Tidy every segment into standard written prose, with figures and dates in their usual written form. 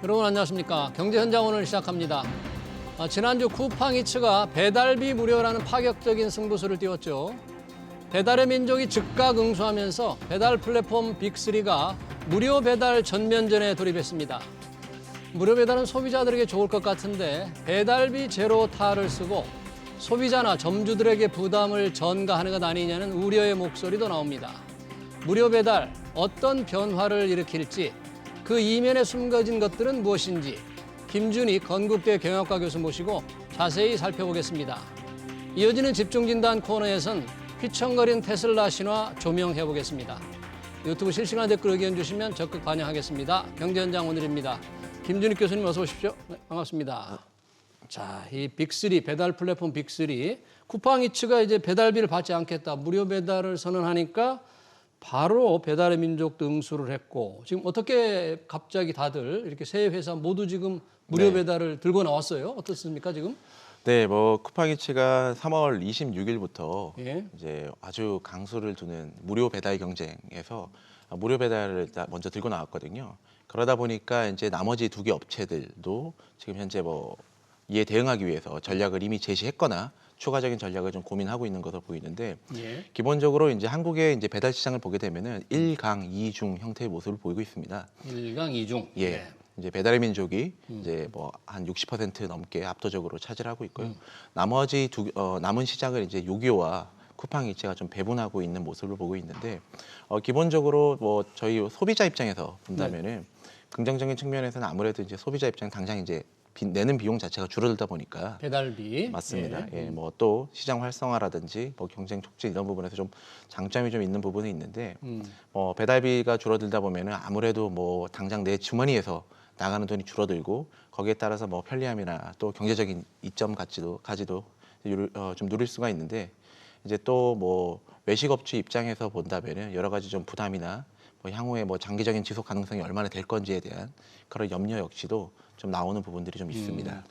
여러분 안녕하십니까. 경제현장 오늘 시작합니다. 지난주 쿠팡이츠가 배달비 무료라는 파격적인 승부수를 띄웠죠. 배달의 민족이 즉각 응수하면서 배달 플랫폼 빅3가 무료 배달 전면전에 돌입했습니다. 무료 배달은 소비자들에게 좋을 것 같은데 배달비 제로 타를 쓰고 소비자나 점주들에게 부담을 전가하는 것 아니냐는 우려의 목소리도 나옵니다. 무료 배달 어떤 변화를 일으킬지 그 이면에 숨겨진 것들은 무엇인지 김준희 건국대 경영학과 교수 모시고 자세히 살펴보겠습니다. 이어지는 집중진단 코너에선 휘청거린 테슬라 신화 조명해보겠습니다. 유튜브 실시간 댓글 의견 주시면 적극 반영하겠습니다. 경제현장 오늘입니다. 김준희 교수님 어서 오십시오. 네, 반갑습니다. 자, 이 빅3 배달 플랫폼 빅3 쿠팡이츠가 이제 배달비를 받지 않겠다 무료 배달을 선언하니까 바로 배달의 민족도 응수를 했고 지금 어떻게 갑자기 다들 이렇게 세 회사 모두 지금 무료 배달을 들고 나왔어요? 어떻습니까 지금? 네, 뭐 쿠팡이츠가 3월 26일부터 예. 이제 아주 강수를 두는 무료 배달 경쟁에서 무료 배달을 먼저 들고 나왔거든요. 그러다 보니까 이제 나머지 두 개 업체들도 지금 현재 뭐 이에 대응하기 위해서 전략을 이미 제시했거나 추가적인 전략을 좀 고민하고 있는 것으로 보이는데 예. 기본적으로 이제 한국의 이제 배달 시장을 보게 되면은 1강 2중 형태의 모습을 보이고 있습니다. 1강 2중. 예. 네. 이제 배달의 민족이 이제 뭐 한 60% 넘게 압도적으로 차지하고 있고요. 나머지 남은 시장을 이제 요기요와 쿠팡이츠가 좀 배분하고 있는 모습을 보고 있는데 기본적으로 뭐 저희 소비자 입장에서 본다면은 긍정적인 측면에서는 아무래도 이제 소비자 입장 당장 이제 내는 비용 자체가 줄어들다 보니까 배달비. 맞습니다. 예, 뭐 또 시장 활성화라든지 뭐 경쟁 촉진 이런 부분에서 좀 장점이 좀 있는 부분이 있는데 배달비가 줄어들다 보면은 아무래도 뭐 당장 내 주머니에서 나가는 돈이 줄어들고 거기에 따라서 뭐 편리함이나 또 경제적인 이점 가지도 좀 누릴 수가 있는데 이제 또 뭐 외식업주 입장에서 본다면은 여러 가지 좀 부담이나 뭐 향후에 뭐 장기적인 지속 가능성이 얼마나 될 건지에 대한 그런 염려 역시도 좀 나오는 부분들이 좀 있습니다.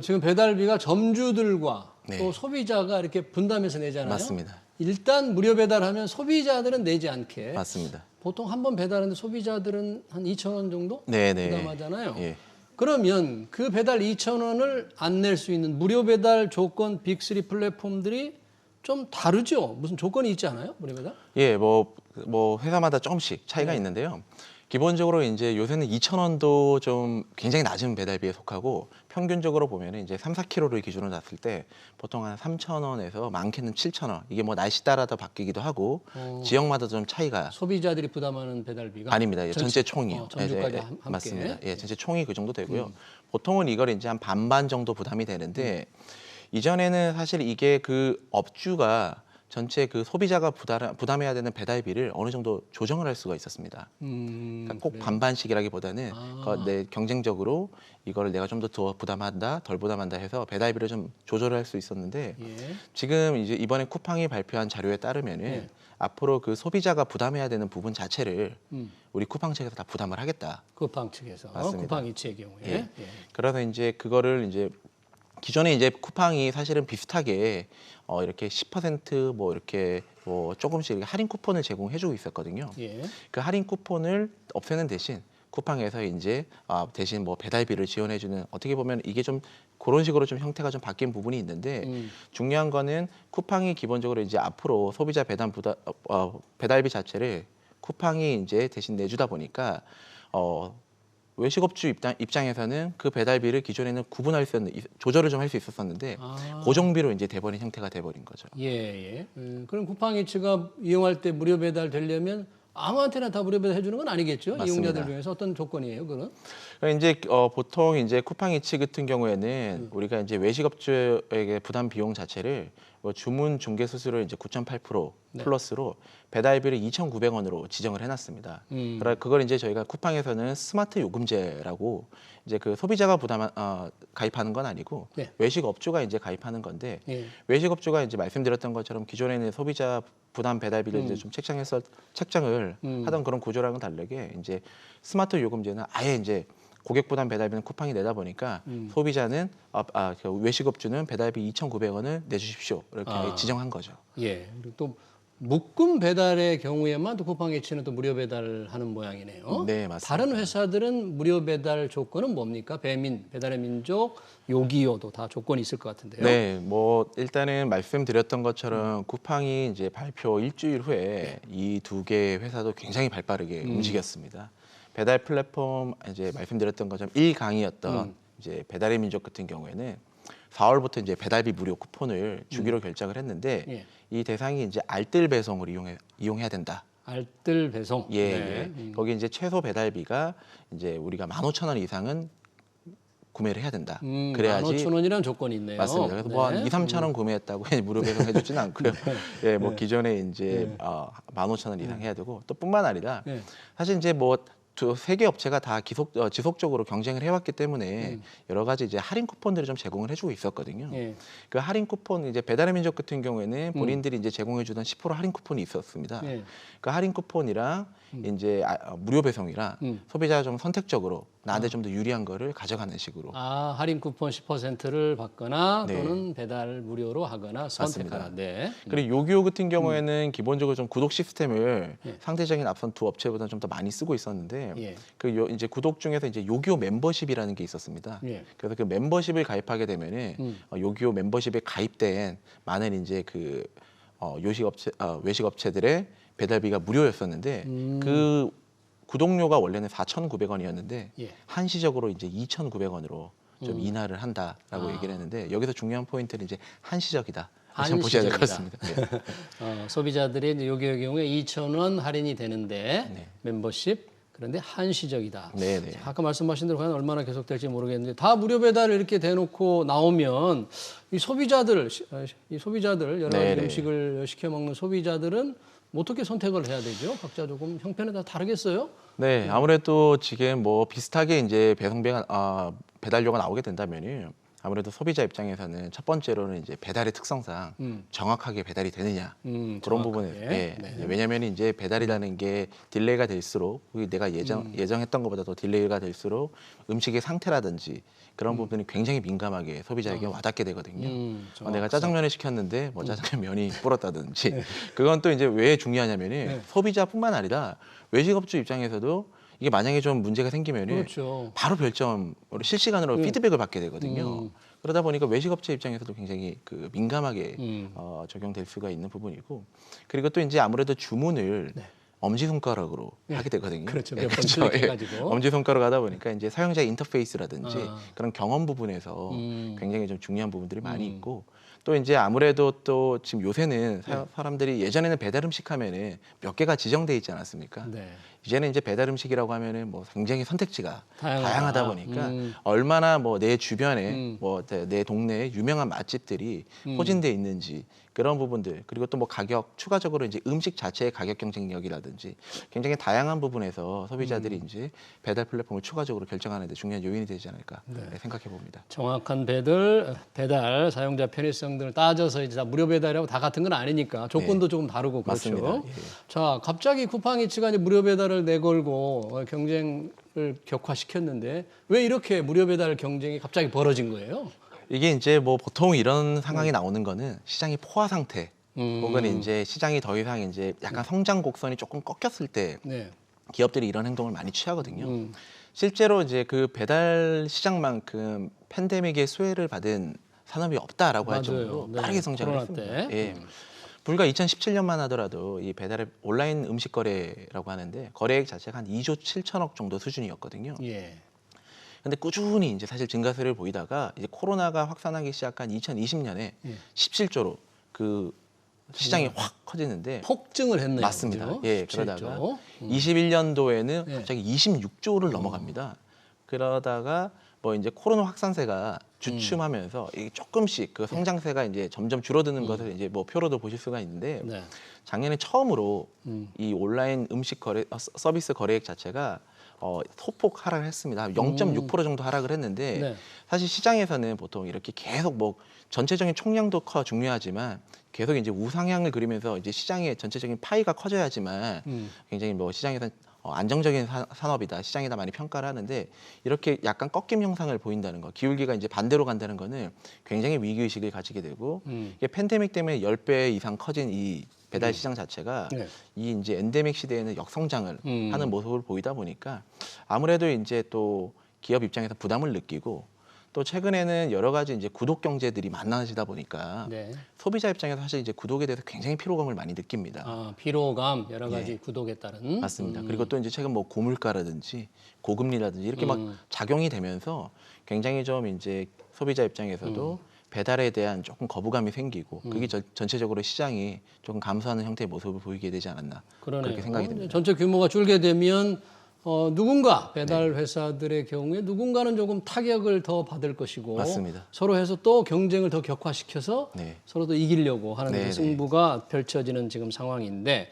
지금 배달비가 점주들과 네. 또 소비자가 이렇게 분담해서 내잖아요. 맞습니다. 일단 무료 배달하면 소비자들은 내지 않게. 맞습니다. 보통 한 번 배달하는데 소비자들은 한 2,000원 정도 네네. 부담하잖아요. 예. 그러면 그 배달 2,000원을 안 낼 수 있는 무료 배달 조건 빅3 플랫폼들이 좀 다르죠? 무슨 조건이 있지 않아요? 무료 배달? 예, 뭐 회사마다 조금씩 차이가 있는데요. 기본적으로 이제 요새는 2,000원도 좀 굉장히 낮은 배달비에 속하고 평균적으로 보면 이제 3, 4kg를 기준으로 놨을 때 보통 한 3,000원에서 많게는 7,000원. 이게 뭐 날씨 따라도 바뀌기도 하고 지역마다 좀 차이가 소비자들이 부담하는 배달비가 아닙니다. 예, 전체 총이요. 점주까지 예, 함께. 맞습니다. 예, 전체 총이 그 정도 되고요. 보통은 이걸 이제 한 반반 정도 부담이 되는데 이전에는 사실 이게 그 업주가 전체 그 소비자가 부담해야 되는 배달비를 어느 정도 조정을 할 수가 있었습니다. 그러니까 꼭 그래요. 반반씩이라기보다는 내 경쟁적으로 이거를 내가 좀 더 부담한다, 덜 부담한다 해서 배달비를 좀 조절을 할 수 있었는데 예. 지금 이제 이번에 쿠팡이 발표한 자료에 따르면은 예. 앞으로 그 소비자가 부담해야 되는 부분 자체를 우리 쿠팡 측에서 다 부담을 하겠다. 쿠팡 측에서 맞습니다. 쿠팡이츠의 경우에. 예. 예. 그래서 이제 그거를 이제 기존에 이제 쿠팡이 사실은 비슷하게 이렇게 10% 이렇게 조금씩 이렇게 할인 쿠폰을 제공해주고 있었거든요. 예. 그 할인 쿠폰을 없애는 대신 쿠팡에서 이제 대신 뭐 배달비를 지원해주는 어떻게 보면 이게 좀 그런 식으로 좀 형태가 좀 바뀐 부분이 있는데 중요한 거는 쿠팡이 기본적으로 이제 앞으로 소비자 배달비 자체를 쿠팡이 이제 대신 내주다 보니까 외식업주 입장에서는 그 배달비를 기존에는 구분할 수 있는 조절을 좀 할 수 있었었는데 고정비로 이제 돼버린 형태가 돼버린 거죠. 예, 예. 그럼 쿠팡이츠가 이용할 때 무료 배달 되려면 아무한테나 다 무료 배달 해주는 건 아니겠죠? 맞습니다. 이용자들 중에서 어떤 조건이에요, 그건? 그러니까 이제 보통 이제 쿠팡이츠 같은 경우에는 우리가 이제 외식업주에게 부담 비용 자체를 주문 중개 수수료 이제 9.8% 플러스로 배달비를 2,900원으로 지정을 해놨습니다. 그러니까 그걸 이제 저희가 쿠팡에서는 스마트 요금제라고 이제 그 소비자가 가입하는 건 아니고 네. 외식업주가 이제 가입하는 건데 예. 외식업주가 이제 말씀드렸던 것처럼 기존에는 소비자 부담 배달비를 이제 좀 책정을 하던 그런 구조랑은 다르게 이제 스마트 요금제는 아예 이제 고객 부담 배달비는 쿠팡이 내다 보니까 소비자는 그 외식업주는 배달비 2,900원을 내주십시오 이렇게 지정한 거죠. 예. 그리고 또 묶음 배달의 경우에만 또 쿠팡이츠는 또 무료 배달하는 모양이네요. 네, 맞습니다. 다른 회사들은 무료 배달 조건은 뭡니까? 배민, 배달의 민족, 요기요도 다 조건이 있을 것 같은데요. 네, 뭐 일단은 말씀드렸던 것처럼 쿠팡이 이제 발표 일주일 후에 이 두 개의 회사도 굉장히 발빠르게 움직였습니다. 배달 플랫폼 이제 말씀드렸던 것처럼 1강이었던 이제 배달의 민족 같은 경우에는 4월부터 이제 배달비 무료 쿠폰을 주기로 결정을 했는데 예. 이 대상이 이제 알뜰 배송을 이용해야 된다. 알뜰 배송. 예, 네. 예. 거기 이제 최소 배달비가 이제 우리가 15,000원 이상은 구매를 해야 된다. 그래야지 15,000원이라는 조건이 있네요. 맞습니다. 그래서 뭐 한 네. 2, 3,000원 구매했다고 무료 배송해 주지는 않고요. 예, 뭐 기존에 이제 15,000원 이상 해야 되고 또 뿐만 아니라 네. 사실 이제 뭐 세 개 업체가 다 지속적으로 경쟁을 해왔기 때문에 여러 가지 이제 할인 쿠폰들을 좀 제공을 해주고 있었거든요. 예. 그 할인 쿠폰 이제 배달의 민족 같은 경우에는 본인들이 이제 제공해주던 10% 할인 쿠폰이 있었습니다. 예. 그 할인 쿠폰이랑 이제 무료 배송이랑 소비자가 좀 선택적으로 나한테 좀 더 유리한 거를 가져가는 식으로. 아, 할인 쿠폰 10%를 받거나 네. 또는 배달 무료로 하거나 선택하라. 네. 그리고 요기요 같은 경우에는 기본적으로 좀 구독 시스템을 예. 상대적인 앞선 두 업체보다 좀 더 많이 쓰고 있었는데 예. 이제 구독 중에서 이제 요기요 멤버십이라는 게 있었습니다. 예. 그래서 그 멤버십을 가입하게 되면은 요기요 멤버십에 가입된 많은 이제 그 요식 업체 외식 업체들의 배달비가 무료였었는데 그 구독료가 원래는 4,900원이었는데 예. 한시적으로 이제 2,900원으로 좀 인하를 한다라고 아. 얘기를 했는데 여기서 중요한 포인트는 이제 한시적이다. 좀 보셔야 될 것 같습니다. 네. 소비자들이 이제 요기요의 경우에 2,000원 할인이 되는데 네. 멤버십 그런데 한시적이다. 네, 네. 자, 아까 말씀하신 대로 과연 얼마나 계속될지 모르겠는데 다 무료 배달을 이렇게 대놓고 나오면 이 소비자들 여러 가지 네, 네. 음식을 시켜 먹는 소비자들은 어떻게 선택을 해야 되죠? 각자 조금 형편에 따라 다르겠어요? 네, 아무래도 지금 뭐 비슷하게 이제 배달료가 나오게 된다면은 아무래도 소비자 입장에서는 첫 번째로는 이제 배달의 특성상 정확하게 배달이 되느냐 그런 정확하게. 부분에 네. 왜냐하면 이제 배달이라는 게 딜레이가 될수록 내가 예정했던 것보다 더 딜레이가 될수록 음식의 상태라든지 그런 부분이 굉장히 민감하게 소비자에게 와닿게 되거든요. 내가 짜장면을 시켰는데 뭐 짜장면이 불었다든지 그건 또 이제 왜 중요하냐면은 소비자뿐만 아니라 외식업주 입장에서도 이게 만약에 좀 문제가 생기면은 그렇죠. 바로 별점 실시간으로 피드백을 받게 되거든요. 그러다 보니까 외식업체 입장에서도 굉장히 그 민감하게 적용될 수가 있는 부분이고 그리고 또 이제 아무래도 주문을 엄지손가락으로 하게 되거든요. 그렇죠. 예, 몇 번 그렇죠. 클릭해가지고. 엄지손가락 하다 보니까 이제 사용자 인터페이스라든지 아. 그런 경험 부분에서 굉장히 좀 중요한 부분들이 많이 있고 또 이제 아무래도 또 지금 요새는 사람들이 예전에는 배달 음식 하면은 몇 개가 지정돼 있지 않았습니까? 네. 이제는 이제 배달 음식이라고 하면은 뭐 굉장히 선택지가 다양하다 보니까 음. 얼마나 뭐 내 주변에 뭐 내 동네에 유명한 맛집들이 포진돼 있는지 그런 부분들 그리고 또 뭐 가격 추가적으로 이제 음식 자체의 가격 경쟁력이라든지 굉장히 다양한 부분에서 소비자들이 이제 배달 플랫폼을 추가적으로 결정하는 데 중요한 요인이 되지 않을까 생각해 봅니다. 정확한 배달 사용자 편의성 등을 따져서 이제 다 무료 배달하고 다 같은 건 아니니까 조건도 조금 다르고 그렇죠. 맞습니다. 예. 자, 갑자기 쿠팡이츠가 이제 무료 배달을 내걸고 경쟁을 격화시켰는데 왜 이렇게 무료 배달 경쟁이 갑자기 벌어진 거예요? 이게 이제 뭐 보통 이런 상황이 나오는 거는 시장이 포화 상태 혹은 이제 시장이 더 이상 이제 약간 성장 곡선이 조금 꺾였을 때 네. 기업들이 이런 행동을 많이 취하거든요. 실제로 이제 그 배달 시장만큼 팬데믹의 수혜를 받은 산업이 없다라고 할 맞아요. 정도로 네. 빠르게 성장을 코로나 했습니다. 때. 예. 불과 2017년만 하더라도 이 배달의 온라인 음식 거래라고 하는데 거래액 자체가 한 2조 7천억 정도 수준이었거든요. 예. 근데 꾸준히 이제 사실 증가세를 보이다가 이제 코로나가 확산하기 시작한 2020년에 17조로 그 시장이 확 커지는데 폭증을 했네요. 맞습니다. 그죠? 예, 17조. 그러다가 21년도에는 예. 갑자기 26조를 넘어갑니다. 그러다가 뭐 이제 코로나 확산세가 주춤하면서 이게 조금씩 그 성장세가 이제 점점 줄어드는 것을 이제 뭐 표로도 보실 수가 있는데 네. 작년에 처음으로 이 온라인 음식 거래 서비스 거래액 자체가 소폭 하락을 했습니다. 0.6% 정도 하락을 했는데 네. 사실 시장에서는 보통 이렇게 계속 뭐 전체적인 총량도 중요하지만 계속 이제 우상향을 그리면서 이제 시장의 전체적인 파이가 커져야지만 굉장히 뭐 시장에서 안정적인 산업이다, 시장이다 많이 평가를 하는데 이렇게 약간 꺾임 형상을 보인다는 거, 기울기가 이제 반대로 간다는 거는 굉장히 위기 의식을 가지게 되고 이게 팬데믹 때문에 10배 이상 커진 이 배달 시장 자체가 네. 이 이제 엔데믹 시대에는 역성장을 하는 모습을 보이다 보니까 아무래도 이제 또 기업 입장에서 부담을 느끼고 또 최근에는 여러 가지 이제 구독 경제들이 많아지다 보니까 네. 소비자 입장에서 사실 이제 구독에 대해서 굉장히 피로감을 많이 느낍니다. 아, 피로감 여러 가지 예. 구독에 따른. 맞습니다. 그리고 또 이제 최근 뭐 고물가라든지 고금리라든지 이렇게 막 작용이 되면서 굉장히 좀 이제 소비자 입장에서도 배달에 대한 조금 거부감이 생기고 그게 전체적으로 시장이 조금 감소하는 형태의 모습을 보이게 되지 않았나 그러네요. 그렇게 생각이 듭니다. 전체 규모가 줄게 되면 누군가 배달 회사들의 경우에 누군가는 조금 타격을 더 받을 것이고 맞습니다. 서로 해서 또 경쟁을 더 격화시켜서 네. 서로 또 이기려고 하는 네, 승부가 펼쳐지는 지금 상황인데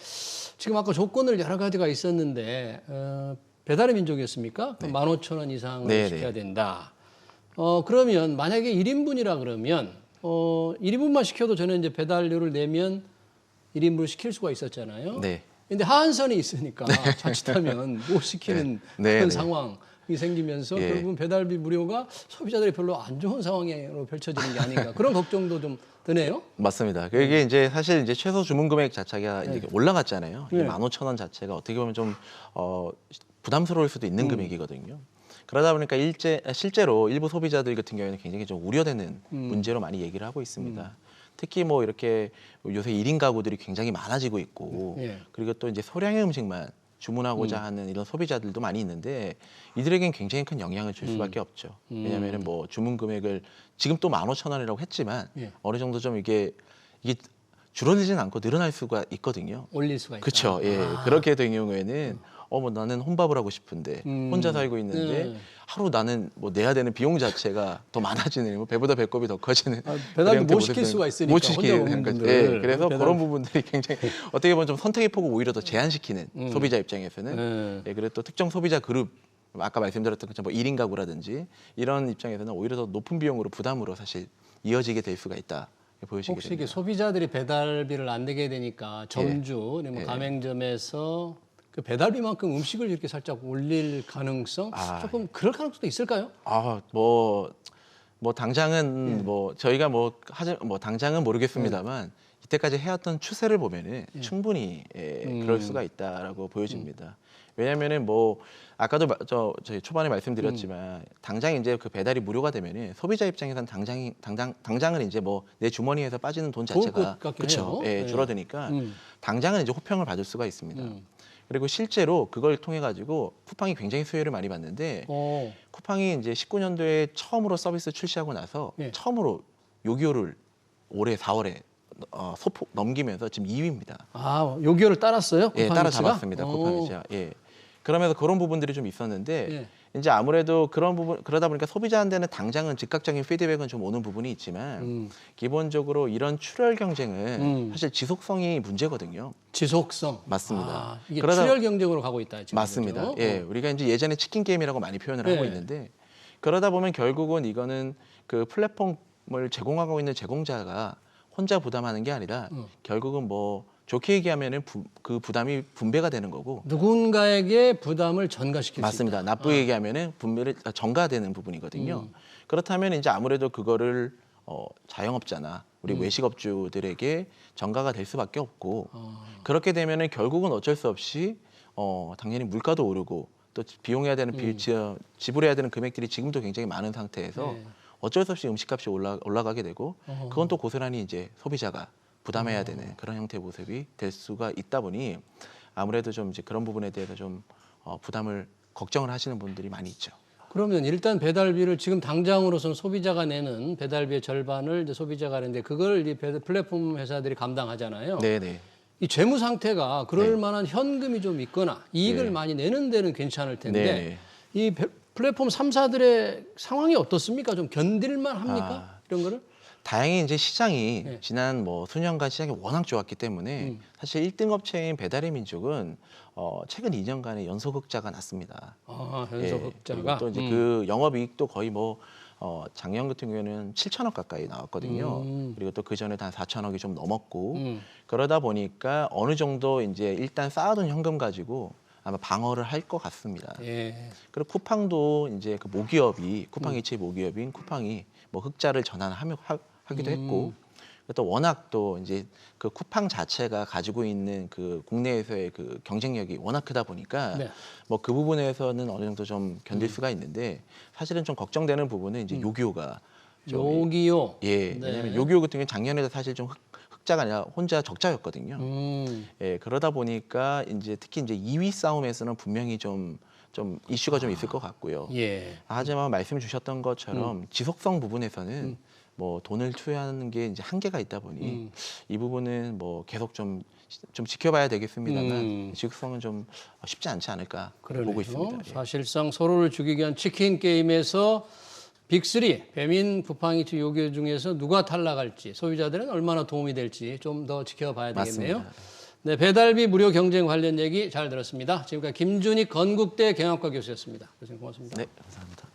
지금 아까 조건을 여러 가지가 있었는데 배달의 민족이었습니까? 15,000원 이상을 네, 시켜야 된다. 그러면 만약에 1인분이라 그러면 1인분만 시켜도 저는 이제 배달료를 내면 1인분을 시킬 수가 있었잖아요. 네. 근데 하한선이 있으니까 자칫하면 못 시키는 네, 그런 네. 상황이 생기면서 예. 결국은 배달비 무료가 소비자들이 별로 안 좋은 상황으로 펼쳐지는 게 아닌가 그런 걱정도 좀 드네요. 맞습니다. 그게 이제 사실 이제 최소 주문 금액 자체가 이제 올라갔잖아요. 네. 15,000원 자체가 어떻게 보면 좀 부담스러울 수도 있는 금액이거든요. 그러다 보니까 실제로 일부 소비자들 같은 경우에는 굉장히 좀 우려되는 문제로 많이 얘기를 하고 있습니다. 특히 뭐 이렇게 요새 1인 가구들이 굉장히 많아지고 있고 예. 그리고 또 이제 소량의 음식만 주문하고자 하는 이런 소비자들도 많이 있는데 이들에겐 굉장히 큰 영향을 줄 수밖에 없죠. 왜냐하면은 뭐 주문 금액을 지금 또 15,000원이라고 했지만 예. 어느 정도 좀 이게 줄어들지는 않고 늘어날 수가 있거든요. 올릴 수가 있다. 그렇죠. 예. 그렇게 된 경우에는 뭐 나는 혼밥을 하고 싶은데 혼자 살고 있는데 네. 하루 나는 뭐 내야 되는 비용 자체가 더 많아지는 뭐 배보다 배꼽이 더 커지는 배달도 그런 못 형태의 시킬 모습을 수가 있으니까 못 혼자 시키는 먹는 거죠. 분들. 예. 그래서 배달- 그런 부분들이 굉장히 어떻게 보면 좀 선택의 폭을 오히려 더 제한시키는 소비자 입장에서는 네. 예. 그리고 또 특정 소비자 그룹 아까 말씀드렸던 것처럼 뭐 1인 가구라든지 이런 입장에서는 오히려 더 높은 비용으로 부담으로 사실 이어지게 될 수가 있다. 보여지게 혹시 이게 됩니다. 소비자들이 배달비를 안 내게 되니까 점주, 뭐 가맹점에서 그 배달비만큼 음식을 이렇게 살짝 올릴 가능성 조금 그럴 가능성도 있을까요? 뭐 당장은 뭐 저희가 뭐 당장은 모르겠습니다만 이때까지 해왔던 추세를 보면은 충분히 그럴 수가 있다라고 보여집니다. 왜냐하면은 뭐 아까도 저희 초반에 말씀드렸지만 당장 이제 그 배달이 무료가 되면은 소비자 입장에서는 당장은 이제 뭐 내 주머니에서 빠지는 돈 좋을 자체가 것 같긴 그렇죠. 해요. 예, 네. 줄어드니까 당장은 이제 호평을 받을 수가 있습니다. 그리고 실제로 그걸 통해 가지고 쿠팡이 굉장히 수혜를 많이 받는데 쿠팡이 이제 19년도에 처음으로 서비스 출시하고 나서 예. 처음으로 요기요를 올해 4월에 소폭 넘기면서 지금 2위입니다. 아, 요기요를 따랐어요? 예, 쿠팡이츠가? 따라잡았습니다. 쿠팡이츠가. 예. 그러면서 그런 부분들이 좀 있었는데 예. 이제 아무래도 그런 부분 그러다 보니까 소비자한테는 당장은 즉각적인 피드백은 좀 오는 부분이 있지만 기본적으로 이런 출혈 경쟁은 사실 지속성이 문제거든요. 지속성. 맞습니다. 아, 이게 그러다- 출혈 경쟁으로 가고 있다. 지금 맞습니다. 그죠? 예, 우리가 이제 예전에 치킨 게임이라고 많이 표현을 하고 네. 있는데 그러다 보면 결국은 이거는 그 플랫폼을 제공하고 있는 제공자가 혼자 부담하는 게 아니라 결국은 뭐 좋게 얘기하면은 그 부담이 분배가 되는 거고 누군가에게 부담을 전가시킬 수 있다. 맞습니다. 나쁘게 얘기하면은 분배를 전가되는 부분이거든요. 그렇다면 이제 아무래도 그거를 자영업자나 우리 외식업주들에게 전가가 될 수밖에 없고 그렇게 되면은 결국은 어쩔 수 없이 당연히 물가도 오르고 또 비용해야 되는 지불해야 되는 금액들이 지금도 굉장히 많은 상태에서 네. 어쩔 수 없이 음식값이 올라가게 되고 그건 또 고스란히 이제 소비자가 부담해야 되는 그런 형태의 모습이 될 수가 있다 보니 아무래도 좀 이제 그런 부분에 대해서 좀 부담을 걱정을 하시는 분들이 많이 있죠. 그러면 일단 배달비를 지금 당장으로서는 소비자가 내는 배달비의 절반을 이제 소비자가 내는데 그걸 이 플랫폼 회사들이 감당하잖아요. 네네. 이 재무 상태가 그럴 만한 현금이 좀 있거나 이익을 많이 내는 데는 괜찮을 텐데 네네. 이 플랫폼 3사들의 상황이 어떻습니까? 좀 견딜만 합니까? 이런 거를? 다행히 이제 시장이 지난 뭐 수년간 시장이 워낙 좋았기 때문에 사실 1등 업체인 배달의 민족은 최근 2년간의 연속 흑자가 났습니다. 아, 예, 연속 그리고 흑자가. 또 이제 그 영업이익도 거의 뭐 작년 같은 경우에는 7천억 가까이 나왔거든요. 그리고 또 그 전에도 한 4천억이 좀 넘었고 그러다 보니까 어느 정도 이제 일단 쌓아둔 현금 가지고 아마 방어를 할 것 같습니다. 예. 그리고 쿠팡도 이제 그 모기업이 쿠팡이츠의 모기업인 쿠팡이 뭐 흑자를 하기도 했고 또 워낙 또 이제 그 쿠팡 자체가 가지고 있는 그 국내에서의 그 경쟁력이 워낙 크다 보니까 네. 뭐 그 부분에서는 어느 정도 좀 견딜 수가 있는데 사실은 좀 걱정되는 부분은 이제 요기요가 좀 요기요. 예, 네. 왜냐하면 요기요 같은 경우는 작년에도 사실 좀 흑자가 아니라 혼자 적자였거든요. 예, 그러다 보니까 이제 특히 이제 2위 싸움에서는 분명히 좀 이슈가 좀 있을 것 같고요. 예. 하지만 말씀 주셨던 것처럼 지속성 부분에서는 뭐 돈을 투여하는 게 이제 한계가 있다 보니 이 부분은 뭐 계속 좀 지켜봐야 되겠습니다만 지속성은 좀 쉽지 않지 않을까 그러네요. 보고 있습니다. 예. 사실상 서로를 죽이기 위한 치킨 게임에서 빅3, 배민, 쿠팡이츠, 요기요 중에서 누가 탈락할지 소비자들은 얼마나 도움이 될지 좀 더 지켜봐야 되겠네요. 맞습니다. 네, 배달비 무료 경쟁 관련 얘기 잘 들었습니다. 지금까지 김준익 건국대 경영학과 교수였습니다. 교수님 고맙습니다. 네, 감사합니다.